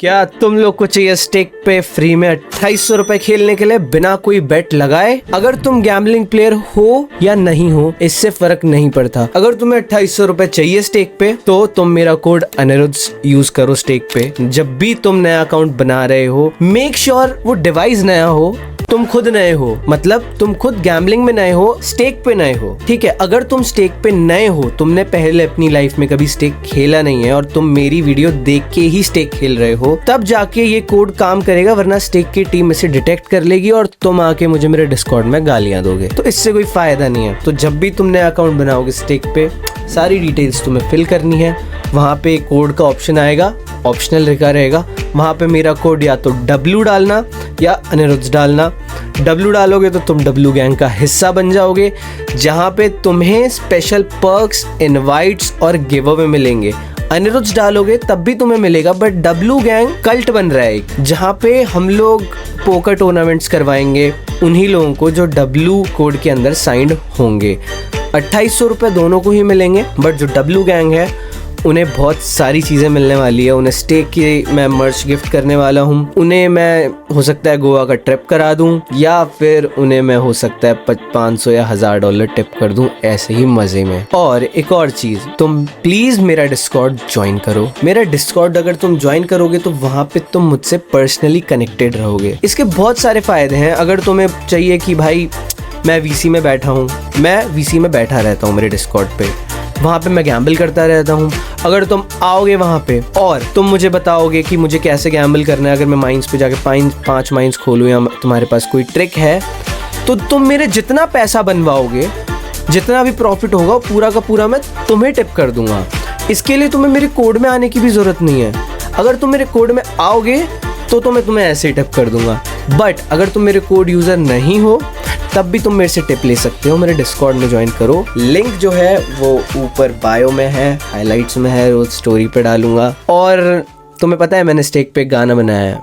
क्या तुम लोग को चाहिए स्टेक पे फ्री में 2800 रुपए खेलने के लिए बिना कोई बेट लगाए? अगर तुम गैम्बलिंग प्लेयर हो या नहीं हो इससे फर्क नहीं पड़ता। अगर तुम्हें 2800 रुपए चाहिए स्टेक पे तो तुम मेरा कोड अनिरुद्ध यूज करो स्टेक पे। जब भी तुम नया अकाउंट बना रहे हो मेक श्योर वो डिवाइस नया हो, तुम खुद नए हो, मतलब तुम खुद गैम्बलिंग में नए हो, स्टेक पे नए हो। ठीक है, अगर तुम स्टेक पे नए हो, तुमने पहले अपनी लाइफ में कभी स्टेक खेला नहीं है और तुम मेरी वीडियो देख के ही स्टेक खेल रहे हो, तब जाके ये कोड काम करेगा, वरना स्टेक की टीम इसे डिटेक्ट कर लेगी और तुम आके मुझे मेरे डिस्कॉर्ड में गालियां दोगे। तो इससे कोई फायदा नहीं है। तो जब भी तुम नया अकाउंट बनाओगे स्टेक पे, सारी डिटेल्स तुम्हें फिल करनी है। वहाँ पे कोड का ऑप्शन आएगा, ऑप्शनल लिखा रहेगा, वहाँ पे मेरा कोड या तो W डालना या अनिरुद्ध डालना। W डालोगे तो तुम W गैंग का हिस्सा बन जाओगे, जहाँ पे तुम्हें स्पेशल पर्क्स, इनवाइट्स और गिव अवे मिलेंगे। अनिरुद्ध डालोगे तब भी तुम्हें मिलेगा, बट W गैंग कल्ट बन रहा है एक, जहाँ पे हम लोग पोकर टूर्नामेंट्स करवाएंगे उन्हीं लोगों को जो W कोड के अंदर साइंड होंगे। 2800 रुपये दोनों को ही मिलेंगे, बट जो W गैंग है उन्हें बहुत सारी चीज़ें मिलने वाली है। उन्हें स्टेक की मैं मर्च गिफ्ट करने वाला हूँ, उन्हें मैं हो सकता है गोवा का ट्रिप करा दूँ, या फिर उन्हें मैं हो सकता है 500 या $1000 टिप कर दूँ ऐसे ही मज़े में। और एक और चीज़, तुम प्लीज़ मेरा डिस्कॉर्ड ज्वाइन करो। मेरा डिस्कॉर्ड अगर तुम ज्वाइन करोगे तो वहाँ पे तुम मुझसे पर्सनली कनेक्टेड रहोगे। इसके बहुत सारे फ़ायदे हैं। अगर तुम्हें चाहिए कि भाई मैं VC में बैठा हूँ, मैं VC में बैठा रहता हूँ मेरे डिस्कॉर्ड पे, वहाँ पे मैं गैम्बल करता रहता हूँ। अगर तुम आओगे वहाँ पे और तुम मुझे बताओगे कि मुझे कैसे गैम्बल करना है, अगर मैं माइंस पे जाके 5 माइंस खोलूँ या तुम्हारे पास कोई ट्रिक है, तो तुम मेरे जितना पैसा बनवाओगे, जितना भी प्रॉफिट होगा पूरा का पूरा मैं तुम्हें टिप कर दूंगा। इसके लिए तुम्हें मेरे कोड में आने की भी ज़रूरत नहीं है। अगर तुम मेरे कोड में आओगे तो मैं तुम्हें ऐसे ही टिप कर दूंगा। बट अगर तुम मेरे कोड यूज़र नहीं हो तब भी तुम मेरे से टिप ले सकते हो। मेरे डिस्कॉर्ड में ज्वाइन करो, लिंक जो है वो ऊपर बायो में है, हाइलाइट्स में है, रोज स्टोरी पे डालूंगा। और तुम्हें पता है मैंने स्टेक पे गाना बनाया है,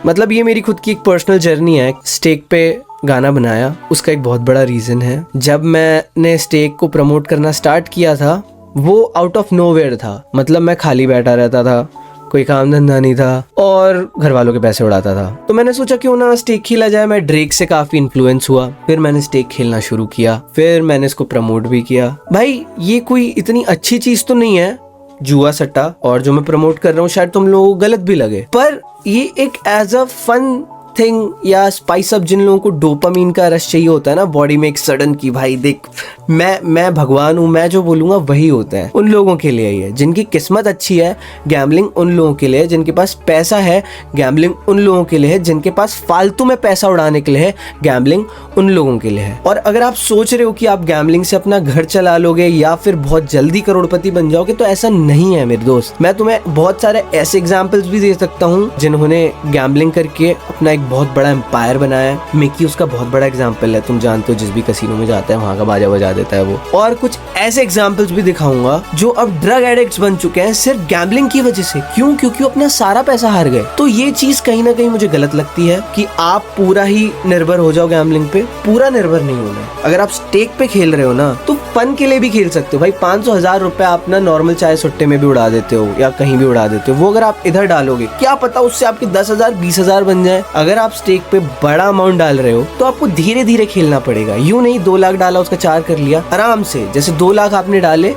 मतलब ये मेरी खुद की एक पर्सनल जर्नी है। स्टेक पे गाना बनाया उसका एक बहुत बड़ा रीज़न है। जब मैंने स्टेक को प्रमोट करना स्टार्ट किया था वो आउट ऑफ नोवेयर था, मतलब मैं खाली बैठा रहता था, कोई काम धंधा नहीं था और घर वालों के पैसे उड़ाता था। तो मैंने सोचा क्यों ना स्टेक खेला जाए। मैं ड्रेक से काफी इन्फ्लुएंस हुआ, फिर मैंने स्टेक खेलना शुरू किया, फिर मैंने इसको प्रमोट भी किया। भाई ये कोई इतनी अच्छी चीज तो नहीं है जुआ सट्टा, और जो मैं प्रमोट कर रहा हूँ शायद तुम लोगों को गलत भी लगे, पर ये एक एज अ फन थिंग या स्पाइस अप, जिन लोगों को डोपामीन का रश चाहिए होता है ना बॉडी में एक सडन की, भाई देख मैं भगवान हूँ, मैं जो बोलूँगा वही होता है, उन लोगों के लिए ही है। जिनकी किस्मत अच्छी है गैम्बलिंग उन लोगों के लिए है, जिनके पास पैसा है गैम्बलिंग उन लोगों के लिए है, जिनके पास फालतू में पैसा उड़ाने के लिए है गैम्बलिंग उन लोगों के लिए है। और अगर आप सोच रहे हो कि आप गैम्बलिंग से अपना घर चला लोगे या फिर बहुत जल्दी करोड़पति बन जाओगे, तो ऐसा नहीं है मेरे दोस्त। मैं तुम्हें बहुत सारे ऐसे एग्जाम्पल्स भी दे सकता हूँ जिन्होंने गैम्बलिंग करके अपना एक बहुत बड़ा एम्पायर बनाया है। मिकी उसका बहुत बड़ा एग्जाम्पल है, तुम जानते हो, जिस भी कसिनो में जाता है वहाँ का बाजा बजा देता है वो। और कुछ ऐसे एग्जाम्पल्स भी दिखाऊंगा जो अब ड्रग एडिक्ट्स बन चुके हैं सिर्फ गैम्बलिंग की वजह से। क्यों? क्योंकि अपना सारा पैसा हार गए। तो ये चीज कहीं ना कहीं मुझे गलत लगती है कि आप पूरा ही निर्भर हो जाओ गैम्बलिंग पे। पूरा निर्भर नहीं होना। अगर आप स्टेक पे खेल रहे हो ना तो फन के लिए भी खेल सकते हो भाई। 500,000 रुपए आप ना नॉर्मल चाय सुट्टे में भी उड़ा देते हो या कहीं भी उड़ा देते हो, वो अगर आप इधर डालोगे क्या पता उससे आपके 10,000 20,000 बन जाए। अगर आप स्टेक पे बड़ा अमाउंट डाल रहे हो तो आपको धीरे धीरे खेलना पड़ेगा। यूं नहीं 2 लाख डाला उसका 4 कर लिया, आराम से। जैसे 2 लाख आपने डाले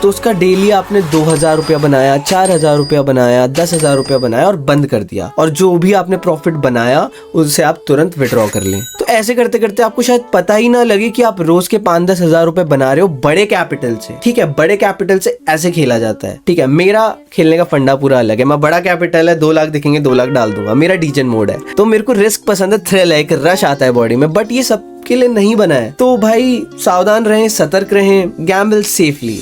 तो उसका डेली आपने 2,000 रुपया बनाया, 4,000 रुपया बनाया, 10,000 रुपया बनाया और बंद कर दिया। और जो भी आपने प्रॉफिट बनाया उससे आप तुरंत विड्रॉ कर लें। तो ऐसे करते करते आपको शायद पता ही ना लगे कि आप रोज के 5-10 हजार रुपए बना रहे हो बड़े कैपिटल से। ठीक है, बड़े कैपिटल से ऐसे खेला जाता है। ठीक है, मेरा खेलने का फंडा पूरा अलग है। मैं बड़ा कैपिटल है, 2 लाख दिखेंगे 2 लाख डाल दूंगा। मेरा डीजन मोड है, तो मेरे को रिस्क पसंद है, थ्रिल है, एक रश आता है बॉडी में। बट ये सब के लिए नहीं बना है। तो भाई सावधान रहें, सतर्क रहें, गैम्बल सेफली।